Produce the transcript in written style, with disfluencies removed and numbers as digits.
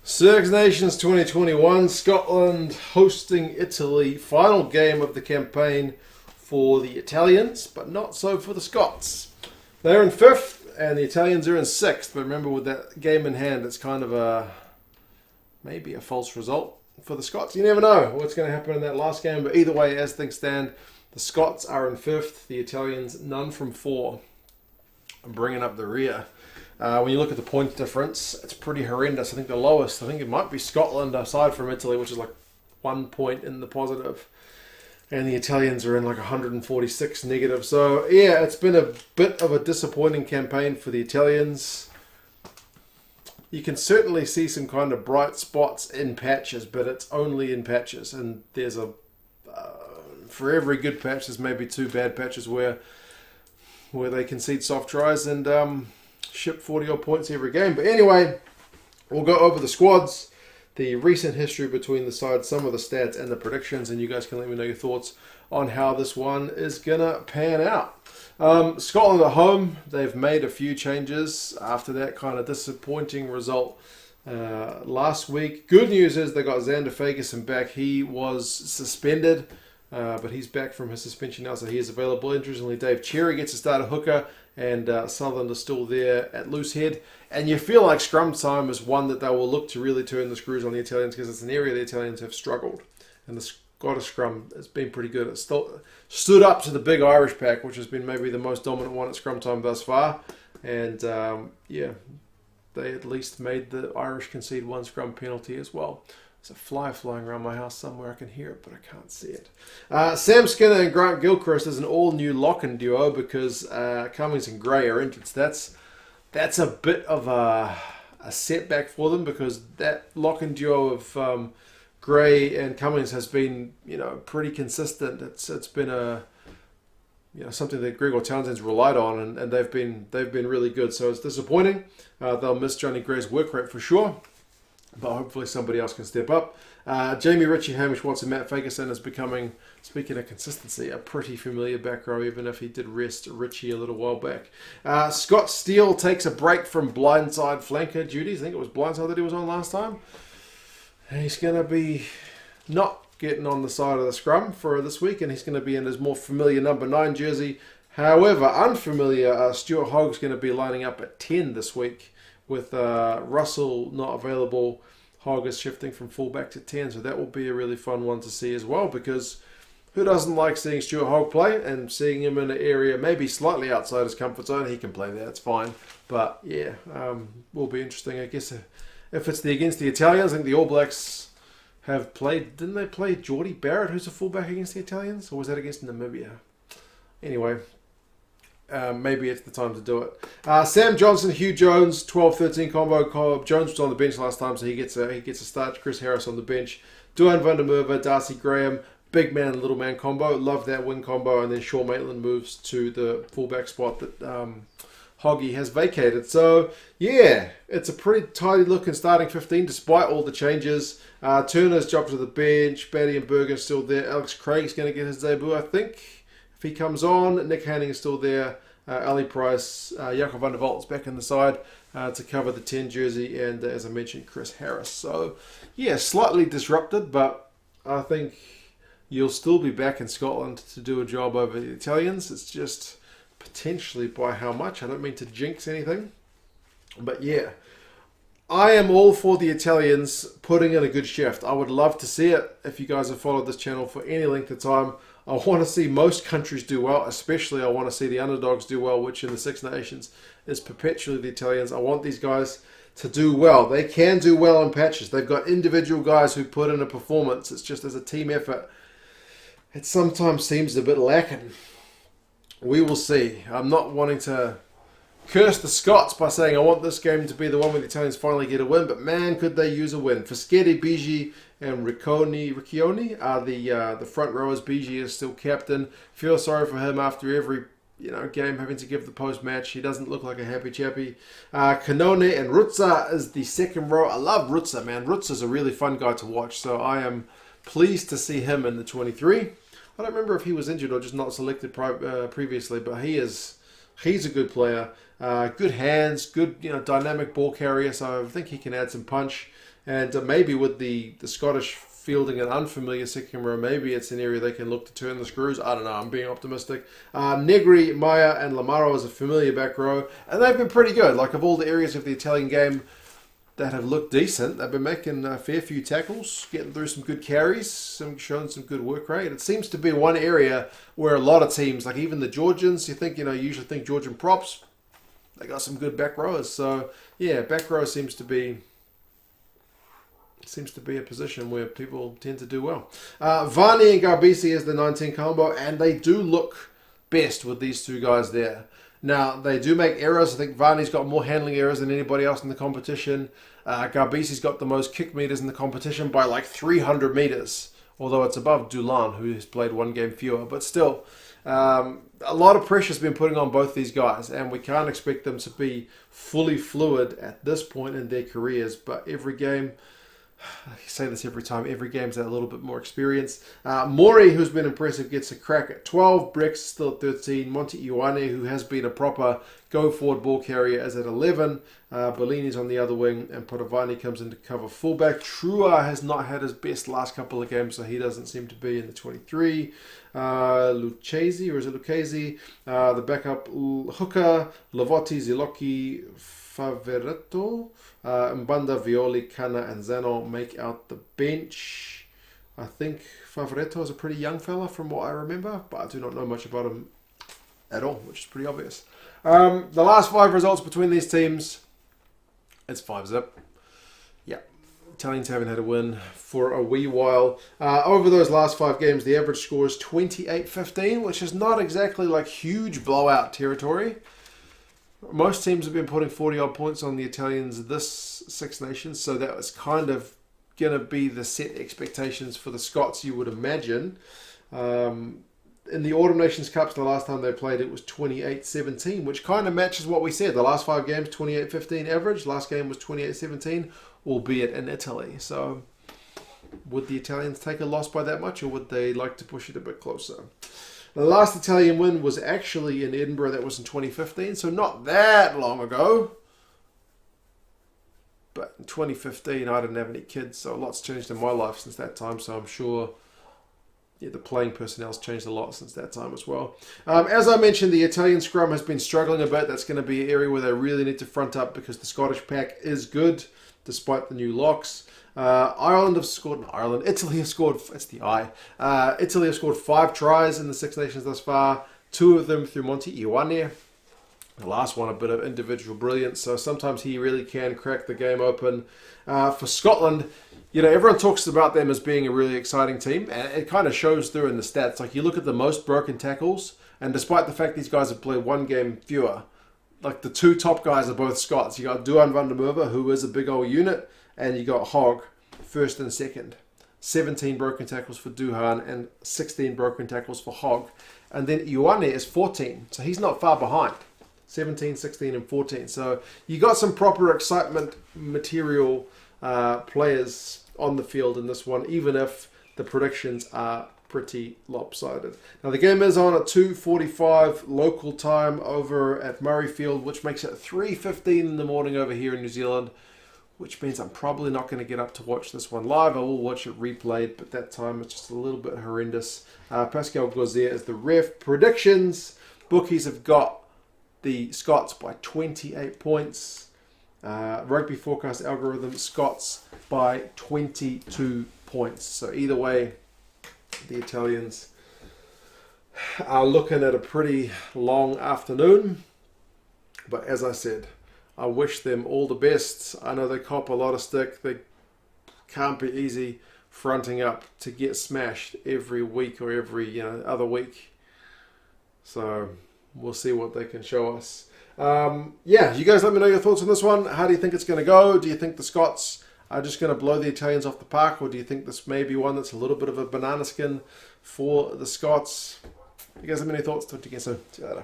Six Nations 2021, Scotland hosting Italy. Final game of the campaign for the Italians, but not so for the Scots. They're in 5th and the Italians are in 6th. But remember, with that game in hand, it's kind of maybe a false result for the Scots. You never know what's going to happen in that last game. But either way, as things stand, the Scots are in 5th. The Italians, none from 4. Bringing up the rear. When you look at the point difference, it's pretty horrendous. I think the lowest, I think it might be Scotland aside from Italy, which is like 1 point in the positive. And the Italians are in like 146 negative. So, yeah, it's been a bit of a disappointing campaign for the Italians. You can certainly see some kind of bright spots in patches, but it's only in patches. And there's for every good patch, there's maybe 2 bad patches where they concede soft tries and ship 40-odd points every game. But anyway, we'll go over the squads, the recent history between the sides, some of the stats and the predictions, and you guys can let me know your thoughts on how this one is going to pan out. Scotland at home, they've made a few changes after that kind of disappointing result last week. Good news is they got Zander Fagerson back. He was suspended, but he's back from his suspension now, so he is available. Interestingly, Dave Cherry gets to start a hooker, and Sutherland is still there at loose head. And you feel like scrum time is one that they will look to really turn the screws on the Italians, because it's an area the Italians have struggled. And the Scottish scrum has been pretty good. It still stood up to the big Irish pack, which has been maybe the most dominant one at scrum time thus far. And yeah, they at least made the Irish concede 1 scrum penalty as well. There's a fly flying around my house somewhere. I can hear it, but I can't see it. Sam Skinner and Grant Gilchrist is an all-new lock-in duo because Cummings and Gray are injured. So that's a bit of a setback for them, because that lock-in duo of Gray and Cummings has been, pretty consistent. It's been something that Gregor Townsend's relied on, and they've been really good. So it's disappointing. They'll miss Johnny Gray's work rate for sure, but hopefully somebody else can step up. Jamie, Ritchie, Hamish, Watson, Matt Fagerson is becoming, speaking of consistency, a pretty familiar back row, even if he did rest Ritchie a little while back. Scott Steele takes a break from blindside flanker duties. I think it was blindside that he was on last time. And he's going to be not getting on the side of the scrum for this week, and he's going to be in his more familiar number 9 jersey. However, unfamiliar, Stuart Hogg's going to be lining up at 10 this week. With Russell not available, Hogg is shifting from fullback to 10. So that will be a really fun one to see as well, because who doesn't like seeing Stuart Hogg play and seeing him in an area maybe slightly outside his comfort zone? He can play there, it's fine. But yeah, will be interesting. I guess if it's against the Italians, I think the All Blacks have played, didn't they play Geordie Barrett, who's a fullback, against the Italians? Or was that against Namibia? Anyway, maybe it's the time to do it. Sam Johnson, Hugh Jones, 12-13 combo. Jones was on the bench last time, so he gets a start. Chris Harris on the bench. Duhan van der Merwe, Darcy Graham, big man and little man combo. Love that wing combo. And then Shaw Maitland moves to the fullback spot that Hoggy has vacated. So yeah, it's a pretty tidy looking starting 15 despite all the changes. Turner's dropped to the bench. Bhatti and Berghan still there. Alex Craig's going to get his debut, I think, if he comes on. Nick Haining is still there. Ali Price, Jaco van der Walt is back in the side to cover the 10 jersey, and as I mentioned, Chris Harris. So yeah, slightly disrupted, but I think you'll still be back in Scotland to do a job over the Italians. It's just potentially by how much. I don't mean to jinx anything, but yeah, I am all for the Italians putting in a good shift. I would love to see it. If you guys have followed this channel for any length of time, I want to see most countries do well, especially I want to see the underdogs do well, which in the Six Nations is perpetually the Italians. I want these guys to do well. They can do well in patches. They've got individual guys who put in a performance. It's just as a team effort, it sometimes seems a bit lacking. We will see. I'm not wanting to curse the Scots by saying I want this game to be the one where the Italians finally get a win, but man, could they use a win. Fischetti, Bigi, and Riccioni are the front rowers. Bigi is still captain. Feel sorry for him after every game having to give the post match. He doesn't look like a happy chappy. Canone and Rutza is the second row. I love Rutza, man. Rutza's a really fun guy to watch, so I am pleased to see him in the 23. I don't remember if he was injured or just not selected previously, but he's a good player. Good hands, good dynamic ball carrier. So I think he can add some punch. And maybe with the Scottish fielding an unfamiliar second row, maybe it's an area they can look to turn the screws. I don't know. I'm being optimistic. Negri, Maya, and Lamaro is a familiar back row, and they've been pretty good. Like, of all the areas of the Italian game that have looked decent, they've been making a fair few tackles, getting through some good carries, showing some good work rate. It seems to be one area where a lot of teams, like even the Georgians, you usually think Georgian props, they got some good back rowers. So yeah, back row seems to be a position where people tend to do well. Varney and Garbisi is the 19 combo, and they do look best with these two guys there. Now, they do make errors. I think Varney's got more handling errors than anybody else in the competition. Garbisi's got the most kick meters in the competition by like 300 meters, although it's above Duhan, who has played one game fewer. But still, a lot of pressure's been putting on both these guys, and we can't expect them to be fully fluid at this point in their careers. But every game, I say this every time, every game's a little bit more experience. Mori, who's been impressive, gets a crack at 12. Brex still at 13. Ioane, who has been a proper go-forward ball carrier, is at 11. Bellini's on the other wing, and Padovani comes in to cover fullback. Trua has not had his best last couple of games, so he doesn't seem to be in the 23. Lucchesi, or is it Lucchesi? The backup hooker, Lavotti, Zilocchi, Fagerson, Mbanda, Violi, Cana, and Zano make out the bench. I think Fagerson is a pretty young fella from what I remember, but I do not know much about him at all, which is pretty obvious. The last 5 results between these teams, it's 5-0. Yeah, Italians haven't had a win for a wee while. Over those last 5 games, the average score is 28-15, which is not exactly like huge blowout territory. Most teams have been putting 40-odd points on the Italians this Six Nations, so that was kind of going to be the set expectations for the Scots, you would imagine. In the Autumn Nations Cups, the last time they played, it was 28-17, which kind of matches what we said. The last 5 games, 28-15 average. Last game was 28-17, albeit in Italy. So would the Italians take a loss by that much, or would they like to push it a bit closer? The last Italian win was actually in Edinburgh. That was in 2015, so not that long ago. But in 2015, I didn't have any kids, so a lot's changed in my life since that time. So I'm sure the playing personnel's changed a lot since that time as well. As I mentioned, the Italian scrum has been struggling a bit. That's going to be an area where they really need to front up because the Scottish pack is good, despite the new locks. Italy have scored, it's the I. Italy have scored 5 tries in the Six Nations thus far, 2 of them through Ioane. The last one, a bit of individual brilliance, so sometimes he really can crack the game open. For Scotland, everyone talks about them as being a really exciting team, and it kind of shows through in the stats. Like, you look at the most broken tackles, and despite the fact these guys have played 1 game fewer, like the 2 top guys are both Scots. You got Duhan van der Merwe, who is a big old unit, and you got Hogg, first and second. 17 broken tackles for Duhan and 16 broken tackles for Hogg. And then Ioane is 14, so he's not far behind. 17, 16, and 14. So you got some proper excitement material players on the field in this one, even if the predictions are pretty lopsided. Now the game is on at 2:45 local time over at Murrayfield, which makes it 3:15 in the morning over here in New Zealand, which means I'm probably not going to get up to watch this one live. I will watch it replayed, but that time it's just a little bit horrendous. Pascal Gauzier is the ref. Predictions, bookies have got the Scots by 28 points. Rugby forecast algorithm, Scots by 22 points. So either way, the Italians are looking at a pretty long afternoon. But as I said, I wish them all the best. I know they cop a lot of stick. They can't be easy fronting up to get smashed every week or every other week. So we'll see what they can show us. You guys let me know your thoughts on this one. How do you think it's going to go? Do you think the Scots are just going to blow the Italians off the park, or do you think this may be one that's a little bit of a banana skin for the Scots? You guys have any thoughts? Talk to you again soon. See you later.